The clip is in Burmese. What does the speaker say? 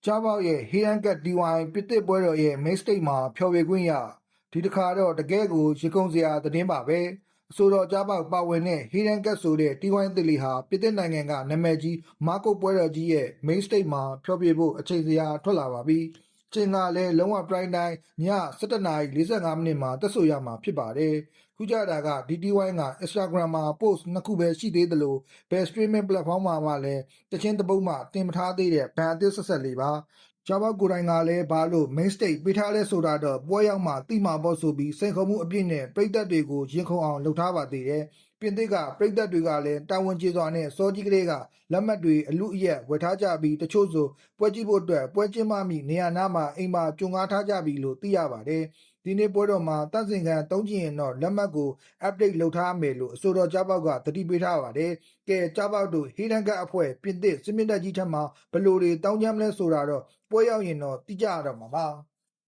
ကြားပေါက်ရဲ့ဟီရန်ကတ် DY ပြစ်တစ်ပွဲတော်ရဲ့ main stage မှာဖျော်ဖြေခွင့်ရဒီတစ်ခါတော့တကယ်ကိုရေကုန်စရာသတင်းပါပဲအဆိုတော်ကြားပေါက်ပါဝင်တဲ့ဟီရန်ကတ်ဆိုတဲ့ DY သစ်လေးဟာပြစ်တစ်နိုင်ငံကနာမည်ကြီးမာကုတ်ပွဲတော်ကြီးရဲ့ main stage မှာဖျော်ဖြေဖို့အချိန်စရာထွက်လာပါပြီချိန်ကလည်းလုံးဝ prime time ည7:45 မိနစ်မှာတက်ဆိုရမှာဖြစ်ပါတယ်ခုကြတာက DTY က Instagram မှာ post နှစ်ခုပဲရှိသေးတယ်လို့ဘယ် streaming platform မှာလည်းတချင်းတပုတ်မှတင်မထားသေးတဲ့ဘန်အသစ်ဆက်လေးပါကျောင်းပေါက်ကိုယ်တိုင်ကလည်းဘာလို့ main stage ပေးထားလဲဆိုတာတော့ပွဲရောက်မှသိမှာပေါ့ဆိုပြီးစိန်ခေါ်မှုအပြည့်နဲ့ပြည်သက်တွေကိုရင်ခုန်အောင်လုပ်ထားပါသေးတယ်ပြင်သစ်ကပြည်သက်တွေကလည်းတာဝန်ကျေစွာနဲ့စောကြီးကလေးကလက်မှတ်တွေအလူအယက်ဝယ်ထားကြပြီးတချို့ဆိုပွဲကြည့်ဖို့အတွက်ပွဲကျင်းပမိနေရာနားမှာအိမ်မှာကြုံကားထားကြပြီလို့သိရပါတယ်ဒီနေ့ပွဲတော်မှာတန့်စင်ခံတုံးကျင်ရင်တော့လက်မှတ်ကို update လုပ်ထားမယ်လို့အဆိုတော်ကြားပေါက်ကတတိပေးထားပါတယ်ကဲကြားပေါက်တို့ဟီရန်ကတ်အဖွဲ့ပြင်သစ်စစ်မြင့်တက်ကြီးထက်မှာဘလို့တွေတောင်းကြမ်းမလဲဆိုတာတော့ပွဲရောက်ရင်တော့သိကြရတော့မှာပါ